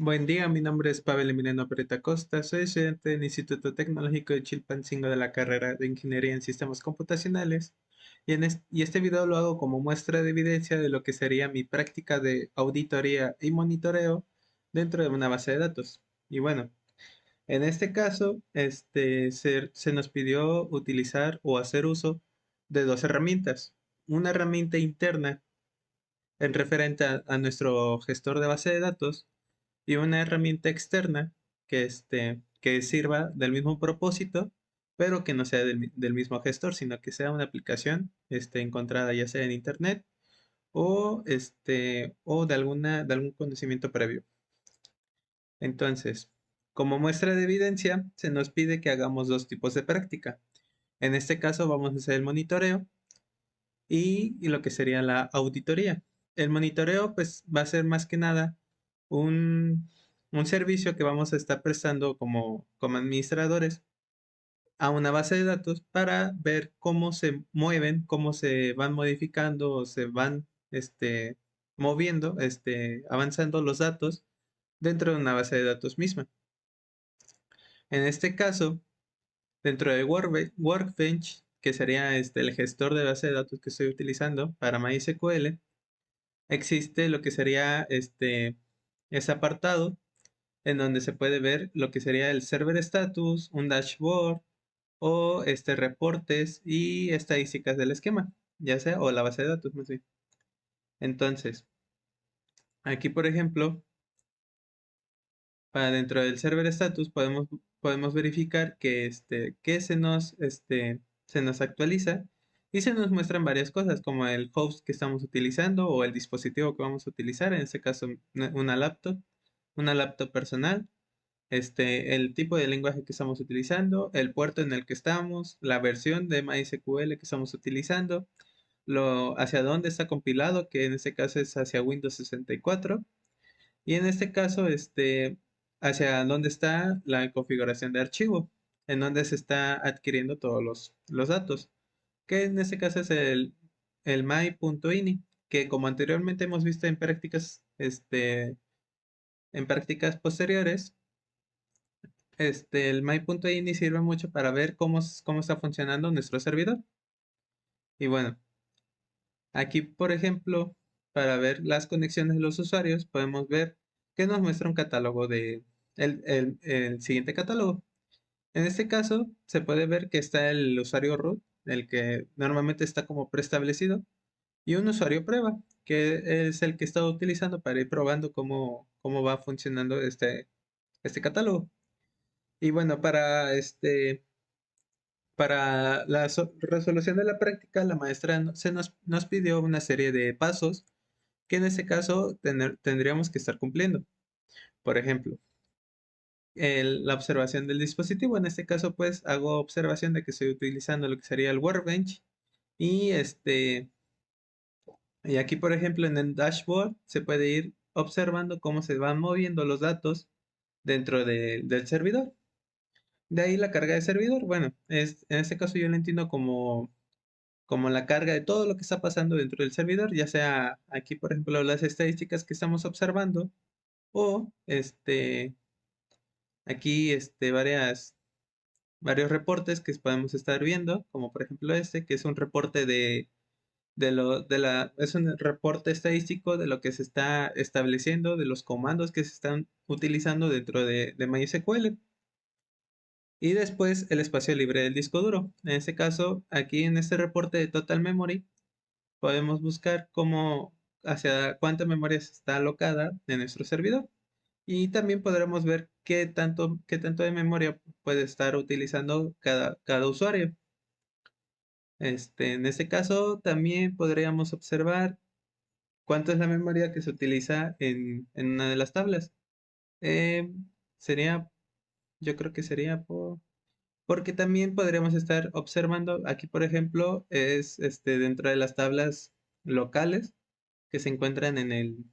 Buen día, mi nombre es Pavel Emiliano Pereta Costa, soy estudiante del Instituto Tecnológico de Chilpancingo de la carrera de Ingeniería en Sistemas Computacionales y este video lo hago como muestra de evidencia de lo que sería mi práctica de auditoría y monitoreo dentro de una base de datos. Y bueno, en este caso, se nos pidió utilizar o hacer uso de dos herramientas. Una herramienta interna en referente a nuestro gestor de base de datos y una herramienta externa que sirva del mismo propósito, pero que no sea del mismo gestor, sino que sea una aplicación encontrada ya sea en internet o de algún conocimiento previo. Entonces, como muestra de evidencia, se nos pide que hagamos dos tipos de práctica. En este caso vamos a hacer el monitoreo y lo que sería la auditoría. El monitoreo pues va a ser más que nada un, un servicio que vamos a estar prestando como administradores a una base de datos para ver cómo se mueven, cómo se van modificando o se van moviendo, avanzando los datos dentro de una base de datos misma. En este caso, dentro de Workbench, que sería el gestor de base de datos que estoy utilizando para MySQL, existe lo que sería ese apartado en donde se puede ver lo que sería el server status, un dashboard o reportes y estadísticas del esquema, ya sea o la base de datos más bien. Entonces, aquí por ejemplo, para dentro del server status podemos verificar que se nos actualiza y se nos muestran varias cosas como el host que estamos utilizando o el dispositivo que vamos a utilizar, en este caso una laptop personal, el tipo de lenguaje que estamos utilizando, el puerto en el que estamos, la versión de MySQL que estamos utilizando, hacia dónde está compilado, que en este caso es hacia Windows 64, y en este caso, hacia dónde está la configuración de archivo, en donde se está adquiriendo todos los datos, que en este caso es el my.ini, que como anteriormente hemos visto en prácticas posteriores, el my.ini sirve mucho para ver cómo está funcionando nuestro servidor. Y bueno, aquí, por ejemplo, para ver las conexiones de los usuarios, podemos ver que nos muestra un catálogo el siguiente catálogo. En este caso, se puede ver que está el usuario root, el que normalmente está como preestablecido, y un usuario prueba, que es el que he estado utilizando para ir probando cómo va funcionando este catálogo. Y bueno, para la resolución de la práctica, la maestra nos pidió una serie de pasos que en este caso tendríamos que estar cumpliendo. Por ejemplo, la observación del dispositivo. En este caso, pues hago observación de que estoy utilizando lo que sería el Workbench. Y y aquí, por ejemplo, en el dashboard se puede ir observando cómo se van moviendo los datos dentro del servidor. De ahí la carga de servidor. Bueno, en este caso yo lo entiendo como la carga de todo lo que está pasando dentro del servidor, ya sea aquí, por ejemplo, las estadísticas que estamos observando o aquí varios reportes que podemos estar viendo, como por ejemplo que es un reporte es un reporte estadístico de lo que se está estableciendo, de los comandos que se están utilizando dentro de MySQL. Y después el espacio libre del disco duro. En este caso, aquí en este reporte de Total Memory, podemos buscar hacia cuánta memoria está alocada en nuestro servidor. Y también podremos ver qué tanto de memoria puede estar utilizando cada usuario. En este caso, también podríamos observar cuánto es la memoria que se utiliza en una de las tablas. Eh, sería, yo creo que sería porque también podríamos estar observando, aquí por ejemplo, es dentro de las tablas locales que se encuentran en el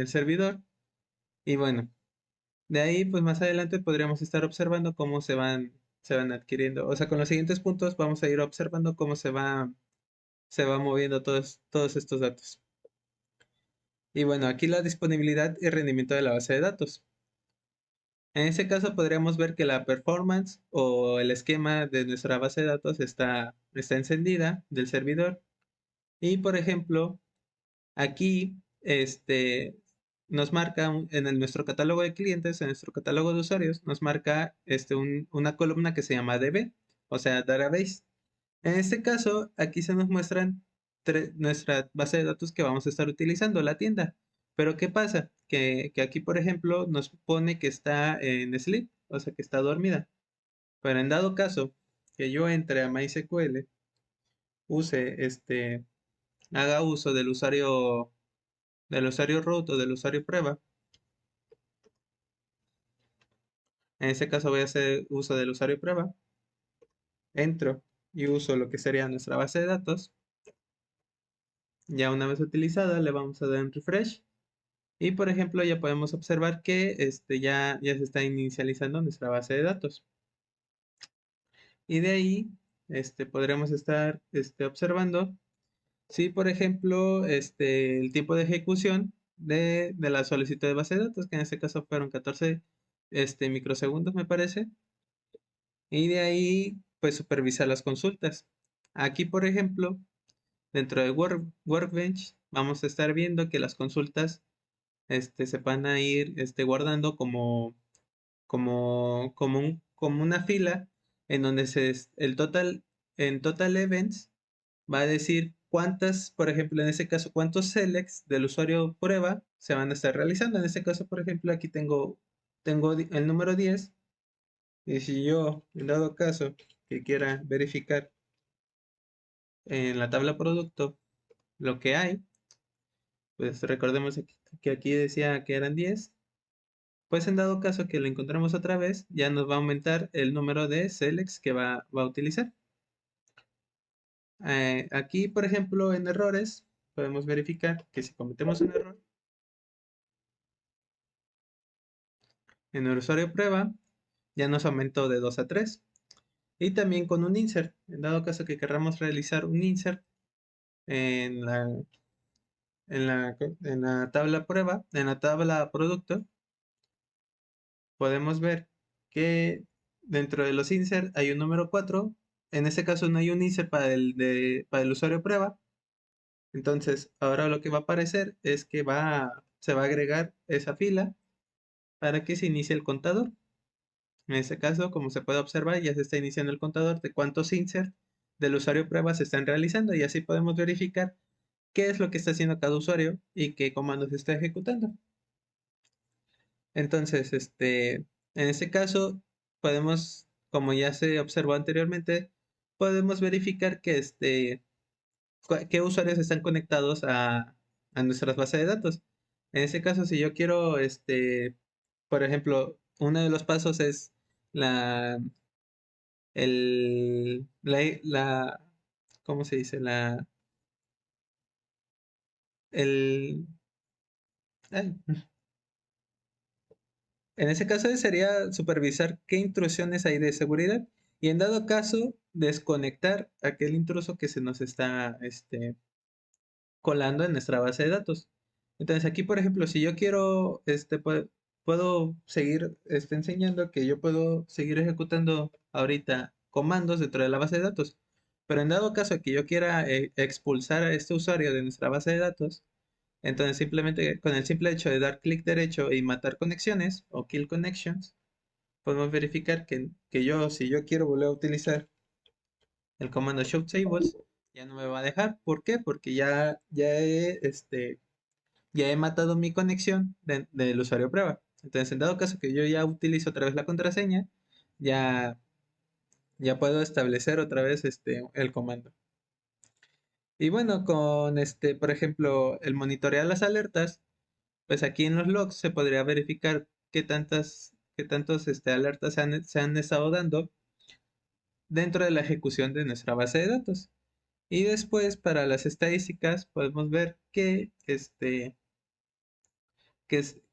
servidor. Y bueno, de ahí, pues más adelante podríamos estar observando cómo se van adquiriendo. O sea, con los siguientes puntos vamos a ir observando cómo se va moviendo todos estos datos. Y bueno, aquí la disponibilidad y rendimiento de la base de datos. En este caso podríamos ver que la performance o el esquema de nuestra base de datos está encendida del servidor. Y por ejemplo, aquí nos marca nuestro catálogo de clientes, en nuestro catálogo de usuarios, nos marca una columna que se llama DB, o sea, Database. En este caso, aquí se nos muestran nuestra base de datos que vamos a estar utilizando, la tienda. Pero ¿qué pasa? Que aquí, por ejemplo, nos pone que está en sleep, o sea, que está dormida. Pero en dado caso que yo entre a MySQL, use haga uso del usuario root o del usuario prueba, en este caso voy a hacer uso del usuario prueba, entro y uso lo que sería nuestra base de datos. Ya una vez utilizada, le vamos a dar un refresh. Y por ejemplo, ya podemos observar que ya se está inicializando nuestra base de datos. Y de ahí podremos estar observando si, por ejemplo, el tiempo de ejecución de la solicitud de base de datos, que en este caso fueron 14 microsegundos, me parece. Y de ahí, pues supervisar las consultas. Aquí, por ejemplo, dentro de Workbench, vamos a estar viendo que las consultas se van a ir guardando como una fila en donde en total events va a decir cuántas, por ejemplo, en este caso, cuántos selects del usuario prueba se van a estar realizando. En este caso, por ejemplo, aquí tengo el número 10 y si yo, en dado caso, que quiera verificar en la tabla producto lo que hay, pues recordemos que aquí decía que eran 10. Pues en dado caso que lo encontremos otra vez, ya nos va a aumentar el número de selects que va a utilizar. Aquí, por ejemplo, en errores, podemos verificar que si cometemos un error en el usuario prueba, ya nos aumentó de 2 a 3. Y también con un insert, en dado caso que queramos realizar un insert en la tabla prueba, en la tabla producto, podemos ver que dentro de los insert hay un número 4. En este caso no hay un insert para el usuario prueba. Entonces, ahora lo que va a aparecer es que se va a agregar esa fila para que se inicie el contador. En este caso, como se puede observar, ya se está iniciando el contador de cuántos insert del usuario prueba se están realizando y así podemos verificar qué es lo que está haciendo cada usuario y qué comando se está ejecutando. Entonces, en este caso, podemos, como ya se observó anteriormente, podemos verificar qué usuarios están conectados a nuestras bases de datos. En este caso, si yo quiero, por ejemplo, uno de los pasos es la, ¿cómo se dice? El, ay, En ese caso sería supervisar qué intrusiones hay de seguridad y en dado caso desconectar aquel intruso que se nos está colando en nuestra base de datos. Entonces aquí, por ejemplo, si yo quiero, puedo seguir enseñando que yo puedo seguir ejecutando ahorita comandos dentro de la base de datos. Pero en dado caso que yo quiera expulsar a este usuario de nuestra base de datos, entonces simplemente con el simple hecho de dar clic derecho y matar conexiones o kill connections, podemos verificar si yo quiero volver a utilizar el comando show tables, ya no me va a dejar. ¿Por qué? Porque ya he matado mi conexión del usuario prueba. Entonces, en dado caso que yo ya utilizo otra vez la contraseña, ya, ya puedo establecer otra vez el comando. Y bueno, con por ejemplo, el monitorear las alertas, pues aquí en los logs se podría verificar qué tantos alertas se han estado dando dentro de la ejecución de nuestra base de datos. Y después, para las estadísticas, podemos ver que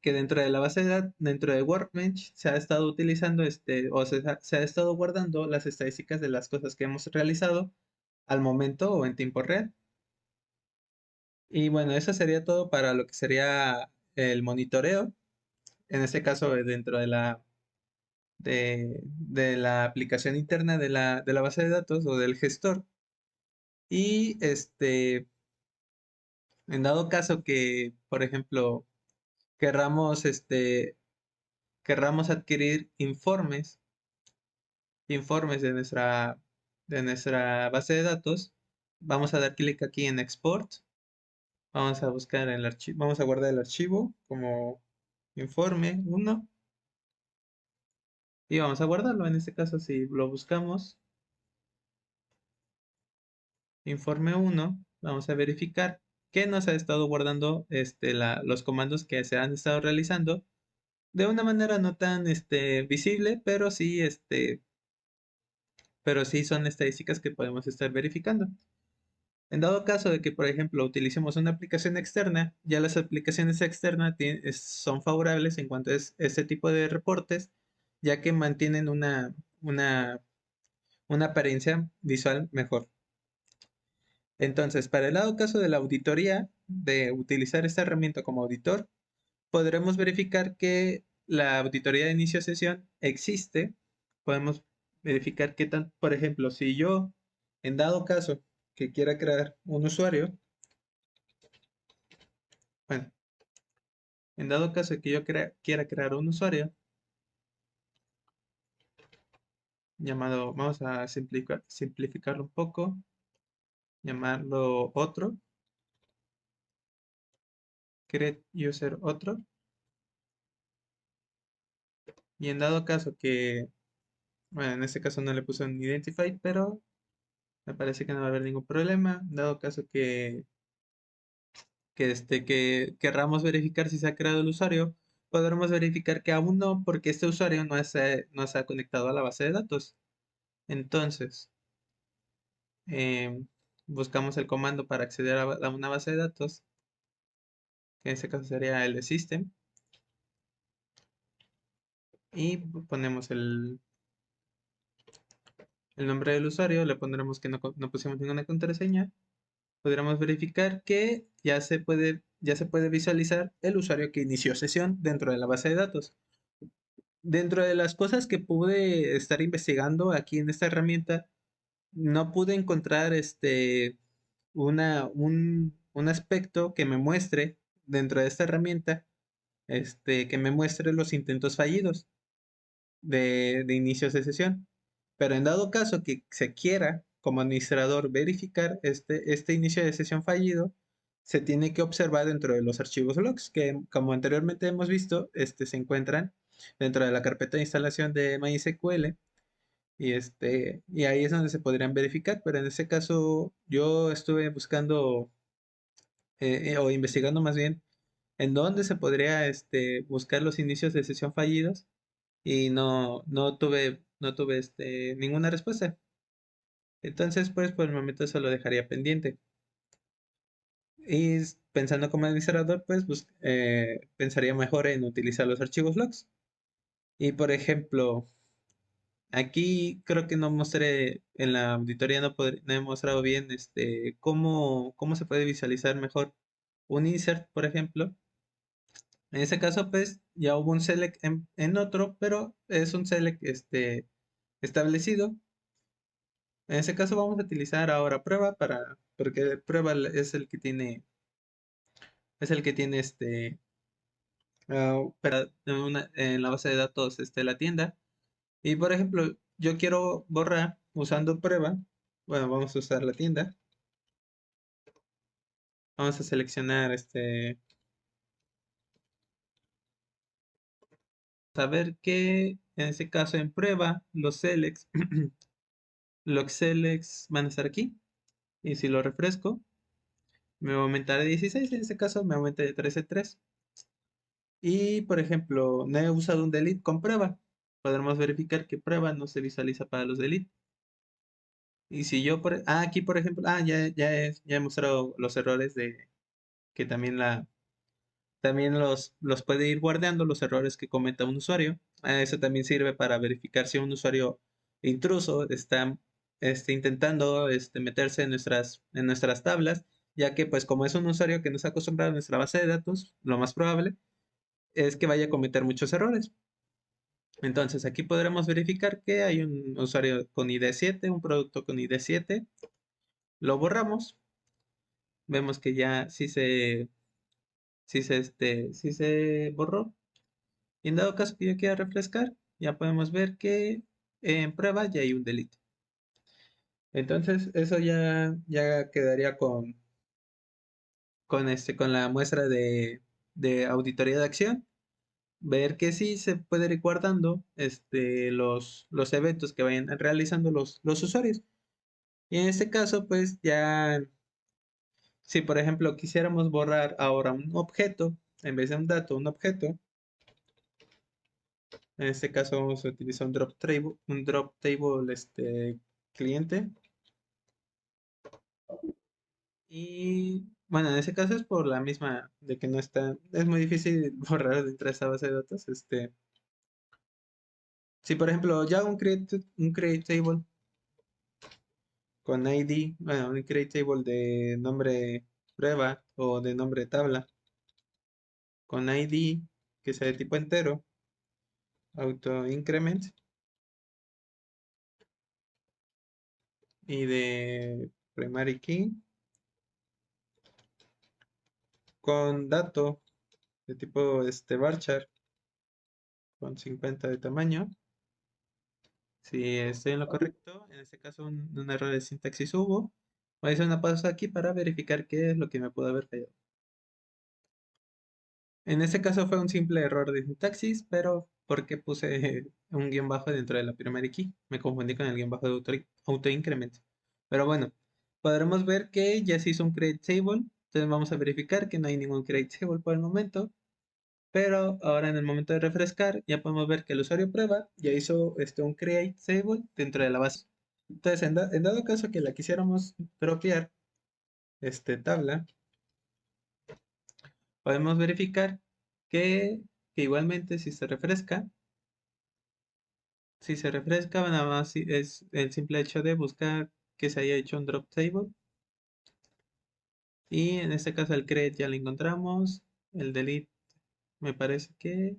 dentro de la base de datos, dentro de Workbench, se ha estado utilizando se ha estado guardando las estadísticas de las cosas que hemos realizado al momento o en tiempo real. Y bueno, eso sería todo para lo que sería el monitoreo. En este caso, dentro de la aplicación interna de la base de datos o del gestor. Y en dado caso que, por ejemplo, querramos, querramos adquirir informes de nuestra base de datos, vamos a dar clic aquí en Export. Vamos a buscar el archivo, vamos a guardar el archivo como informe 1 y vamos a guardarlo. En este caso, si lo buscamos, informe 1, vamos a verificar que nos ha estado guardando los comandos que se han estado realizando de una manera no tan visible, pero sí son estadísticas que podemos estar verificando. En dado caso de que, por ejemplo, utilicemos una aplicación externa, ya las aplicaciones externas son favorables en cuanto a este tipo de reportes, ya que mantienen una, una apariencia visual mejor. Entonces, para el dado caso de la auditoría, de utilizar esta herramienta como auditor, podremos verificar que la auditoría de inicio de sesión existe. Podemos verificar qué tan, por ejemplo, si yo, en dado caso que quiera crear un usuario, bueno, en dado caso que yo quiera crear un usuario llamado, vamos a simplificarlo un poco, llamarlo otro, create user otro, y en dado caso que, bueno, en este caso no le puse un identify, pero me parece que no va a haber ningún problema. En dado caso que querramos verificar si se ha creado el usuario, podremos verificar que aún no, porque este usuario no se ha conectado a la base de datos. Entonces, em, buscamos el comando para acceder a una base de datos, que en este caso sería el de system, y ponemos el nombre del usuario, le pondremos que no pusimos ninguna contraseña. Podremos verificar que ya se puede visualizar el usuario que inició sesión dentro de la base de datos. Dentro de las cosas que pude estar investigando aquí en esta herramienta, no pude encontrar un aspecto que me muestre dentro de esta herramienta, que me muestre los intentos fallidos de inicios de sesión. Pero en dado caso que se quiera como administrador verificar este inicio de sesión fallido, se tiene que observar dentro de los archivos logs, que como anteriormente hemos visto, se encuentran dentro de la carpeta de instalación de MySQL, y ahí es donde se podrían verificar. Pero en este caso yo estuve buscando, o investigando más bien, en dónde se podría buscar los inicios de sesión fallidos, y no tuve ninguna respuesta. Entonces, pues por el momento eso lo dejaría pendiente. Y pensando como administrador, pues pensaría mejor en utilizar los archivos logs. Y por ejemplo, aquí creo que no mostré, en la auditoría no he mostrado bien cómo se puede visualizar mejor un insert, por ejemplo. En ese caso, pues ya hubo un select en otro, pero es un select establecido. En ese caso vamos a utilizar ahora prueba, porque prueba es el que tiene en la base de datos la tienda. Y por ejemplo, yo quiero borrar usando prueba. Bueno, vamos a usar la tienda. Vamos a seleccionar saber que en este caso en prueba los selects van a estar aquí. Y si lo refresco, me va a aumentar de 16. En este caso me aumenta de 13 a 3. Y por ejemplo, no he usado un delete con prueba. Podremos verificar que prueba no se visualiza para los delete. Y si yo aquí por ejemplo, ya he mostrado los errores de que también los puede ir guardando, los errores que cometa un usuario. Eso también sirve para verificar si un usuario intruso está intentando meterse en nuestras tablas, ya que pues como es un usuario que no está acostumbrado a nuestra base de datos, lo más probable es que vaya a cometer muchos errores. Entonces aquí podremos verificar que hay un usuario con ID 7, un producto con ID 7, lo borramos, vemos que ya sí se borró. Y en dado caso que yo quiera refrescar, ya podemos ver que en prueba ya hay un delete. Entonces, eso ya quedaría con la muestra de auditoría de acción. Ver que sí se puede ir guardando los eventos que vayan realizando los usuarios. Y en este caso, pues ya, si por ejemplo quisiéramos borrar ahora un objeto, en vez de un dato, un objeto, en este caso vamos a utilizar un drop table cliente. Y bueno, en ese caso es por la misma de que no está, es muy difícil borrar dentro de esta base de datos. Si por ejemplo yo hago un create table con ID, bueno, un create table de nombre prueba o de nombre tabla, con ID que sea de tipo entero, auto increment y de primary key, con dato de tipo varchar con 50 de tamaño. Si estoy en lo correcto, en este caso un error de sintaxis hubo. Voy a hacer una pausa aquí para verificar qué es lo que me pudo haber fallado. En este caso fue un simple error de sintaxis, pero porque puse un guión bajo dentro de la primary key. Me confundí con el guión bajo de auto-increment. Pero bueno, podremos ver que ya se hizo un create table. Entonces vamos a verificar que no hay ningún create table por el momento. Pero ahora en el momento de refrescar, ya podemos ver que el usuario prueba ya hizo un create table dentro de la base. Entonces, en dado caso que la quisiéramos dropear, tabla, podemos verificar que, que igualmente si se refresca, nada más es el simple hecho de buscar que se haya hecho un drop table. Y en este caso el create ya lo encontramos. El delete me parece que...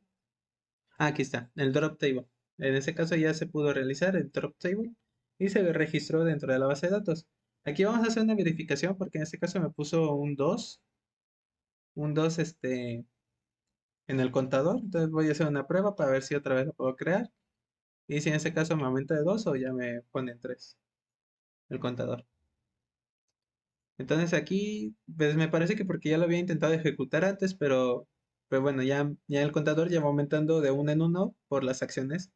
Ah, aquí está, el drop table. En este caso ya se pudo realizar el drop table y se registró dentro de la base de datos. Aquí vamos a hacer una verificación porque en este caso me puso un 2 en el contador. Entonces voy a hacer una prueba para ver si otra vez lo puedo crear. Y si en este caso me aumenta de 2 o ya me pone en 3 el contador. Entonces aquí, pues me parece que porque ya lo había intentado ejecutar antes, pero bueno, ya el contador ya va aumentando de uno en uno por las acciones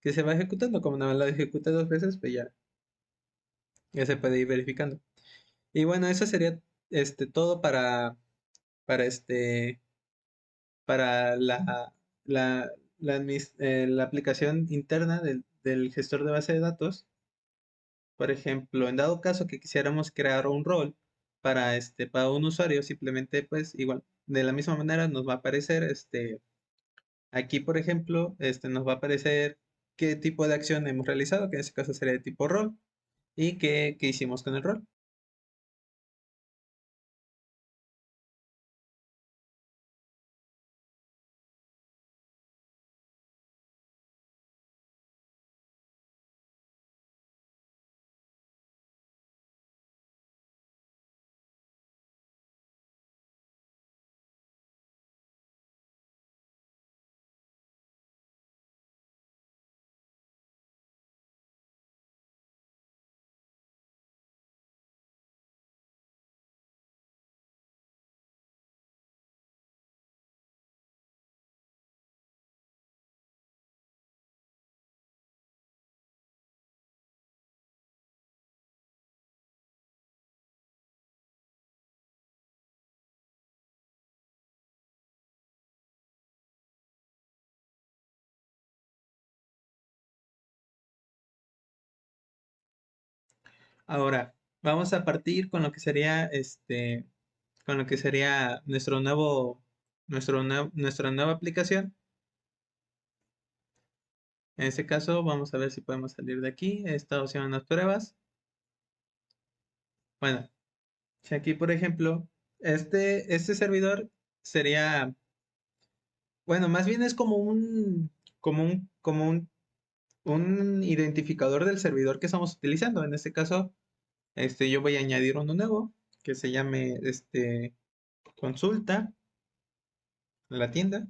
que se va ejecutando. Como no lo ejecuté 2 veces, pues ya se puede ir verificando. Y bueno, eso sería todo para para la aplicación interna del gestor de base de datos. Por ejemplo, en dado caso que quisiéramos crear un rol para un usuario, simplemente pues igual, de la misma manera nos va a aparecer aquí por ejemplo, nos va a aparecer qué tipo de acción hemos realizado, que en este caso sería de tipo rol, y qué hicimos con el rol. Ahora, vamos a partir con lo que sería con lo que sería nuestra nueva aplicación. En este caso, vamos a ver si podemos salir de aquí. Esta opción en las pruebas. Bueno, Si aquí, por ejemplo, este servidor sería, bueno, más bien es como un identificador del servidor que estamos utilizando. En este caso, yo voy a añadir uno nuevo que se llame, consulta, la tienda.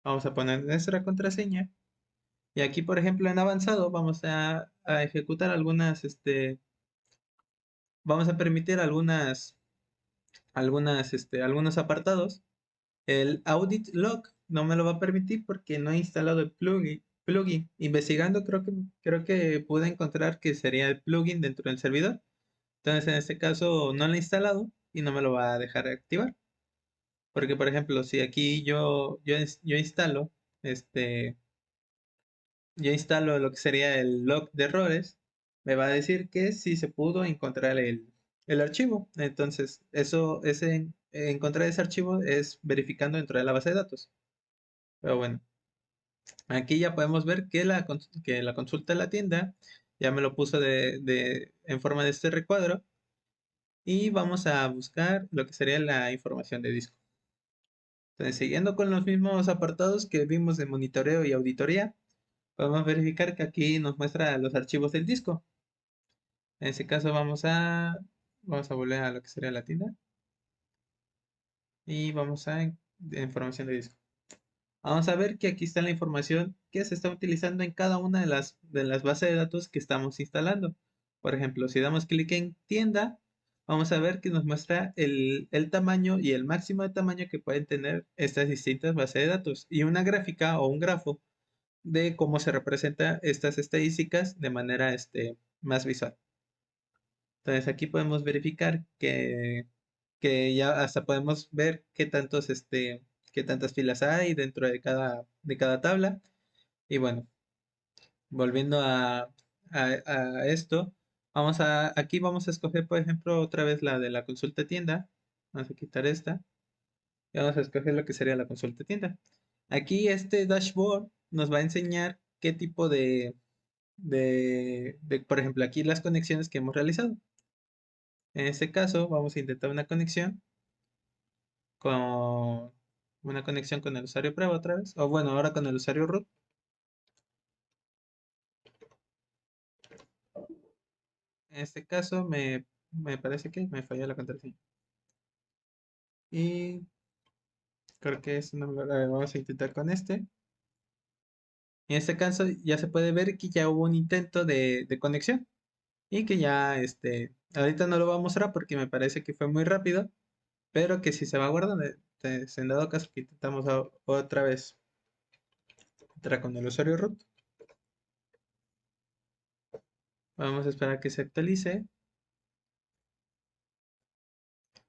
Vamos a poner nuestra contraseña. Y aquí, por ejemplo, en avanzado, vamos a ejecutar vamos a permitir algunos apartados. El audit log no me lo va a permitir porque no he instalado el plugin. Investigando creo que pude encontrar que sería el plugin dentro del servidor. Entonces en este caso no lo he instalado y no me lo va a dejar activar. Porque por ejemplo, si aquí este, yo instalo lo que sería el log de errores, me va a decir que sí se pudo encontrar el archivo. Entonces, encontrar ese archivo es verificando dentro de la base de datos. Pero bueno, aquí ya podemos ver que la consulta de la tienda ya me lo puso en forma de este recuadro y vamos a buscar lo que sería la información de disco. Entonces, siguiendo con los mismos apartados que vimos de monitoreo y auditoría, podemos verificar que aquí nos muestra los archivos del disco. En ese caso vamos a volver a lo que sería la tienda y vamos de información de disco. Vamos a ver que aquí está la información que se está utilizando en cada una de las bases de datos que estamos instalando. Por ejemplo, si damos clic en tienda, vamos a ver que nos muestra el tamaño y el máximo de tamaño que pueden tener estas distintas bases de datos y una gráfica o un grafo de cómo se representan estas estadísticas de manera más visual. Entonces aquí podemos verificar que ya hasta podemos ver qué tantas filas hay dentro de cada tabla. Y bueno, volviendo a esto, aquí vamos a escoger, por ejemplo, otra vez la de la consulta tienda. Vamos a quitar esta y vamos a escoger lo que sería la consulta tienda. Aquí este dashboard nos va a enseñar qué tipo por ejemplo, aquí las conexiones que hemos realizado. En este caso, vamos a intentar con una conexión con el usuario prueba otra vez. O bueno, ahora con el usuario root. En este caso, me parece que me falló la contraseña. Y creo que es una. A ver, vamos a intentar con este. En este caso, ya se puede ver que ya hubo un intento de conexión. Y que ya, ahorita no lo voy a mostrar porque me parece que fue muy rápido. Pero que si se va guardando, en dado caso que intentamos otra vez entrar con el usuario root. Vamos a esperar que se actualice.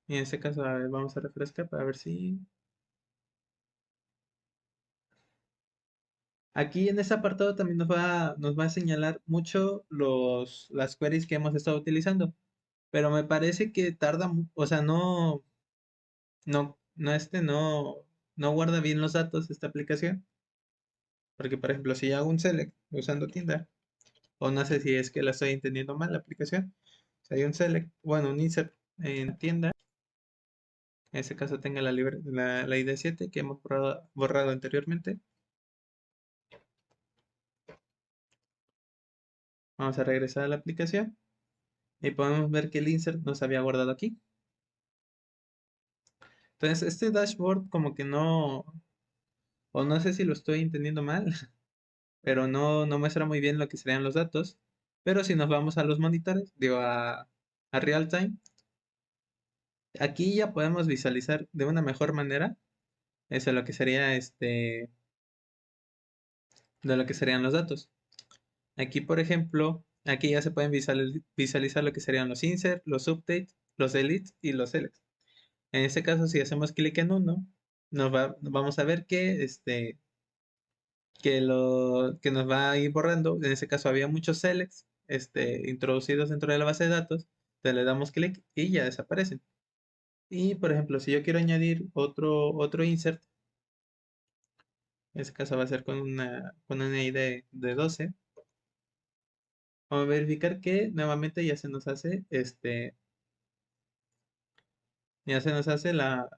Y en este caso, a ver, vamos a refrescar para ver si. Aquí en este apartado también nos va a señalar mucho las queries que hemos estado utilizando. Pero me parece que tarda, o sea, no guarda bien los datos esta aplicación. Porque, por ejemplo, si hago un select usando tienda, o no sé si es que la estoy entendiendo mal la aplicación. Si hay un select, bueno, un insert en tienda, en este caso tenga la ID 7 que hemos borrado anteriormente. Vamos a regresar a la aplicación y podemos ver que el insert nos había guardado aquí. Entonces, este dashboard como que no, o no sé si lo estoy entendiendo mal, pero no muestra muy bien lo que serían los datos. Pero si nos vamos a los monitores, digo a real time, aquí ya podemos visualizar de una mejor manera eso lo que sería de lo que serían los datos. Aquí, por ejemplo, aquí ya se pueden visualizar lo que serían los insert, los update, los delete y los select. En este caso, si hacemos clic en uno, vamos a ver que nos va a ir borrando. En este caso había muchos selects introducidos dentro de la base de datos. Entonces le damos clic y ya desaparecen. Y por ejemplo, si yo quiero añadir otro insert, en este caso va a ser con una ID de 12. Vamos a verificar que nuevamente ya se nos hace la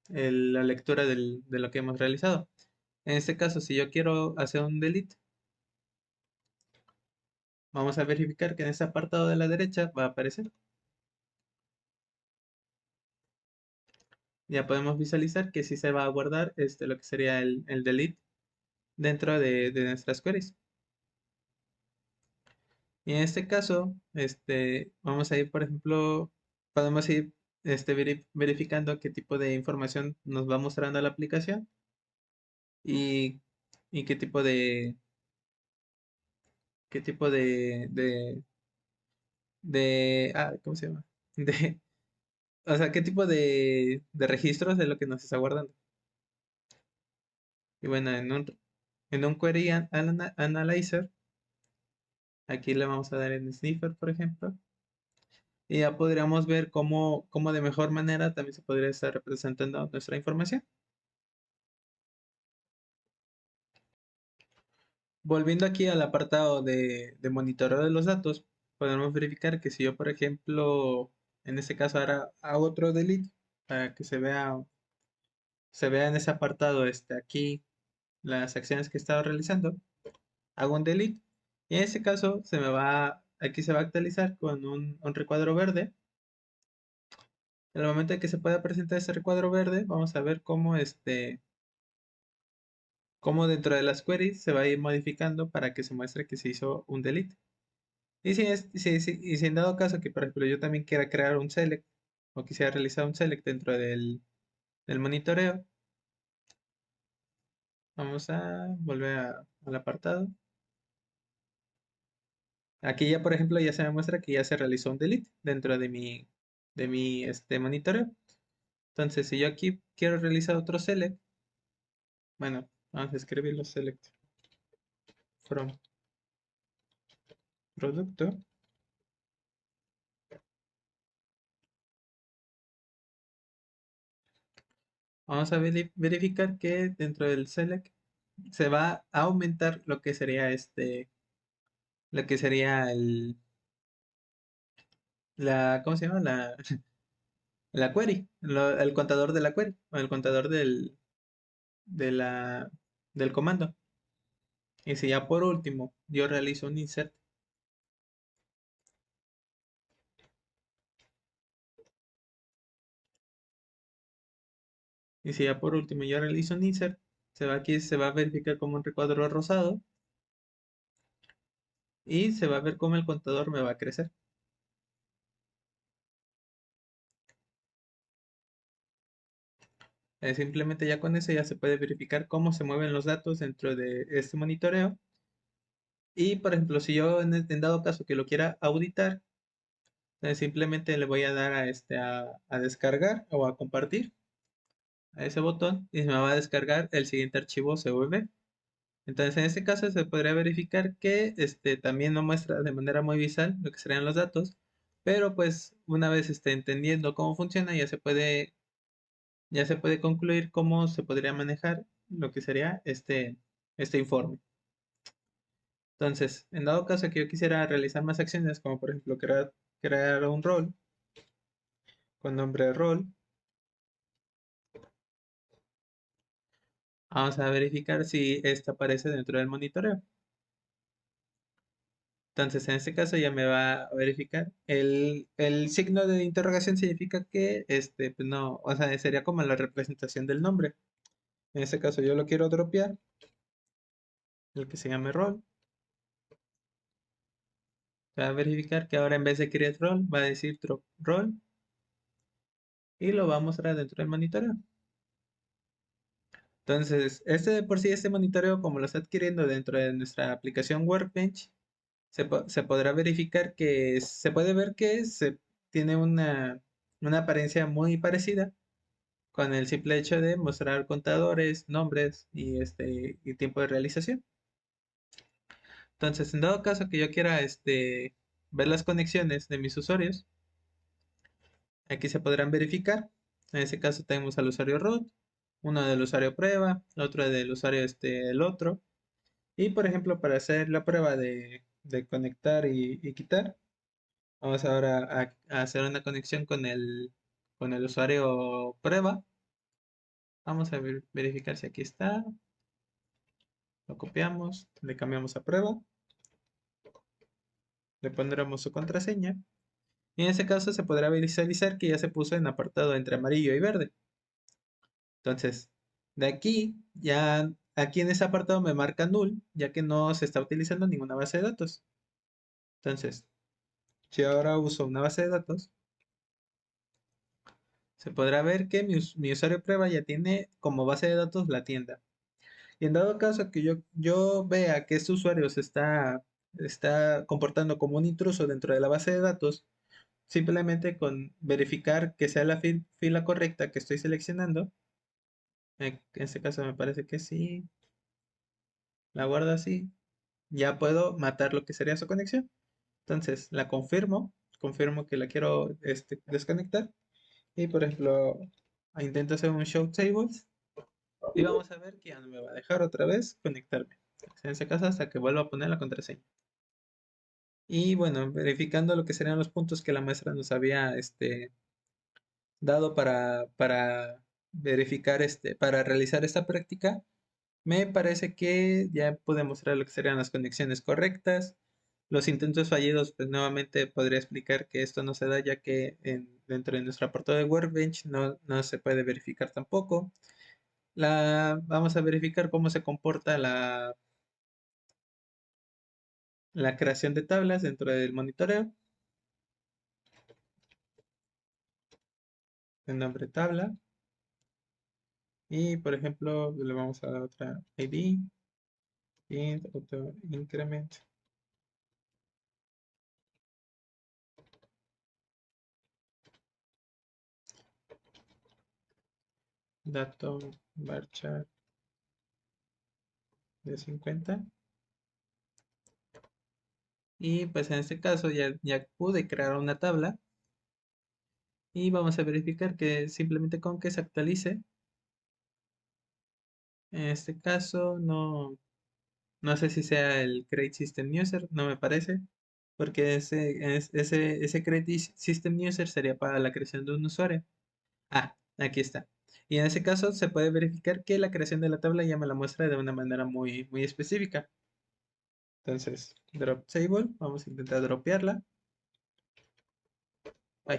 lectura de lo que hemos realizado. En este caso, si yo quiero hacer un delete, vamos a verificar que en este apartado de la derecha va a aparecer. Ya podemos visualizar que sí se va a guardar lo que sería el delete dentro de nuestras queries. Y en este caso, vamos a ir, por ejemplo, podemos ir verificando qué tipo de información nos va mostrando la aplicación y, y qué tipo ¿cómo se llama? De, o sea, qué tipo de registros es lo que nos está guardando. Y bueno, en un Query Analyzer, aquí le vamos a dar en Sniffer, por ejemplo, y ya podríamos ver cómo de mejor manera también se podría estar representando nuestra información. Volviendo aquí al apartado de monitoreo de los datos, podemos verificar que si yo, por ejemplo, en este caso ahora hago otro delete para que se vea en ese apartado aquí las acciones que he estado realizando, hago un delete y en ese caso aquí se va a actualizar con un recuadro verde. En el momento en que se pueda presentar ese recuadro verde, vamos a ver cómo dentro de las queries se va a ir modificando para que se muestre que se hizo un delete. Y si en dado caso que, por ejemplo, yo también quiera crear un select o quisiera realizar un select dentro del monitoreo, vamos a volver al apartado. Aquí ya, por ejemplo, ya se me muestra que ya se realizó un delete dentro de mi monitoreo. Entonces, si yo aquí quiero realizar otro select, bueno, vamos a escribirlo select from producto. Vamos a verificar que dentro del select se va a aumentar lo que sería ¿cómo se llama? La query, el contador de la query, o el contador de la, del comando. Y si ya por último yo realizo un insert, y si ya por último yo realizo un insert, se va a verificar como un recuadro rosado y se va a ver cómo el contador me va a crecer. Simplemente ya con eso ya se puede verificar cómo se mueven los datos dentro de este monitoreo. Y por ejemplo, si yo en dado caso que lo quiera auditar, simplemente le voy a dar a descargar o a compartir a ese botón y se me va a descargar el siguiente archivo CVV. Entonces, en este caso se podría verificar que también no muestra de manera muy visual lo que serían los datos, pero pues una vez entendiendo cómo funciona, ya se puede concluir cómo se podría manejar lo que sería este informe. Entonces, en dado caso que yo quisiera realizar más acciones, como por ejemplo crear un rol con nombre rol, vamos a verificar si este aparece dentro del monitoreo. Entonces, en este caso ya me va a verificar. El signo de interrogación significa que, pues no, o sea, sería como la representación del nombre. En este caso yo lo quiero dropear, el que se llame rol. Va a verificar que ahora en vez de create role, va a decir drop role y lo va a mostrar dentro del monitoreo. Entonces, de por sí, este monitoreo, como lo está adquiriendo dentro de nuestra aplicación Workbench, se podrá verificar se puede ver que se tiene una apariencia muy parecida con el simple hecho de mostrar contadores, nombres y tiempo de realización. Entonces, en dado caso que yo quiera ver las conexiones de mis usuarios, aquí se podrán verificar. En este caso tenemos al usuario root, uno del usuario prueba, otro del usuario el otro. Y por ejemplo, para hacer la prueba de conectar y quitar. Vamos ahora a hacer una conexión con el usuario prueba. Vamos a verificar si aquí está. Lo copiamos, le cambiamos a prueba, le pondremos su contraseña. Y en ese caso se podrá visualizar que ya se puso en apartado entre amarillo y verde. Entonces, de aquí, ya aquí en ese apartado me marca null, ya que no se está utilizando ninguna base de datos. Entonces, si ahora uso una base de datos, se podrá ver que mi usuario prueba ya tiene como base de datos la tienda. Y en dado caso que yo vea que este usuario está comportando como un intruso dentro de la base de datos, simplemente con verificar que sea la fila correcta que estoy seleccionando, en este caso me parece que sí, la guardo así, ya puedo matar lo que sería su conexión. Entonces la confirmo que la quiero desconectar y por ejemplo intento hacer un show tables y vamos a ver que ya no me va a dejar otra vez conectarme. En ese caso hasta que vuelva a poner la contraseña. Y bueno, verificando lo que serían los puntos que la maestra nos había dado para verificar para realizar esta práctica, me parece que ya pude mostrar lo que serían las conexiones correctas. Los intentos fallidos, pues nuevamente podría explicar que esto no se da ya que dentro de nuestro apartado de Workbench no se puede verificar tampoco. Vamos a verificar cómo se comporta la creación de tablas dentro del monitoreo. El nombre tabla. Y por ejemplo, le vamos a dar otra ID, int, auto increment, dato varchar de 50. Y pues en este caso ya pude crear una tabla. Y vamos a verificar que simplemente con que se actualice. En este caso no sé si sea el Create System User, no me parece. Porque ese Create System User sería para la creación de un usuario. Ah, aquí está. Y en ese caso se puede verificar que la creación de la tabla ya me la muestra de una manera muy específica. Entonces, drop table, vamos a intentar dropearla. Ay,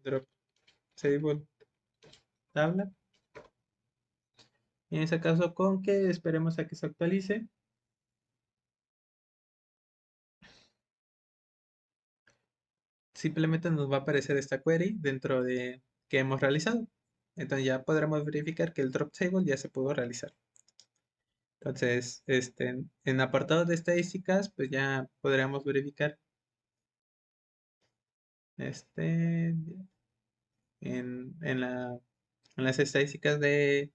drop table tabla. Y en ese caso con que esperemos a que se actualice. Simplemente nos va a aparecer esta query dentro de que hemos realizado. Entonces ya podremos verificar que el drop table ya se pudo realizar. Entonces, en apartado de estadísticas, pues ya podríamos verificar este, en las estadísticas de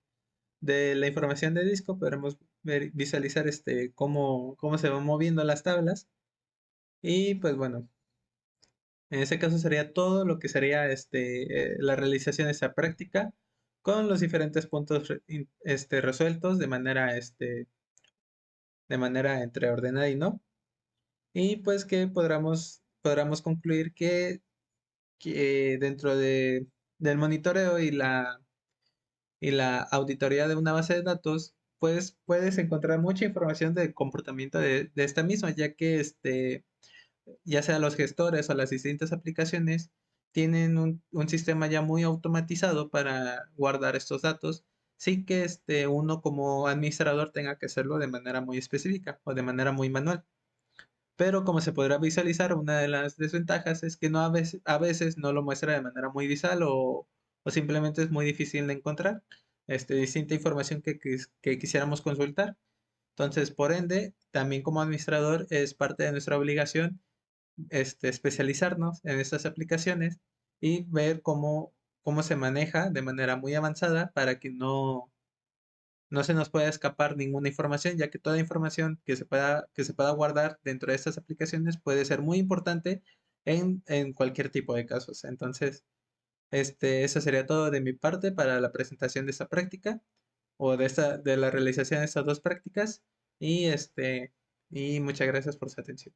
la información de disco, podremos visualizar cómo se van moviendo las tablas. Y pues bueno, en ese caso sería todo lo que sería la realización de esta práctica con los diferentes puntos resueltos de manera entre ordenada y no. Y pues que podamos concluir que dentro del monitoreo y la auditoría de una base de datos, pues puedes encontrar mucha información del comportamiento de esta misma, ya que ya sea los gestores o las distintas aplicaciones, tienen un sistema ya muy automatizado para guardar estos datos, sin que uno como administrador tenga que hacerlo de manera muy específica o de manera muy manual. Pero como se podrá visualizar, una de las desventajas es que a veces no lo muestra de manera muy visual o simplemente es muy difícil de encontrar distinta información que quisiéramos consultar. Entonces, por ende, también como administrador es parte de nuestra obligación especializarnos en estas aplicaciones y ver cómo se maneja de manera muy avanzada para que no se nos pueda escapar ninguna información, ya que toda información que se pueda guardar dentro de estas aplicaciones puede ser muy importante en cualquier tipo de casos. Entonces, eso sería todo de mi parte para la presentación de esta práctica o de la realización de estas dos prácticas. Y y muchas gracias por su atención.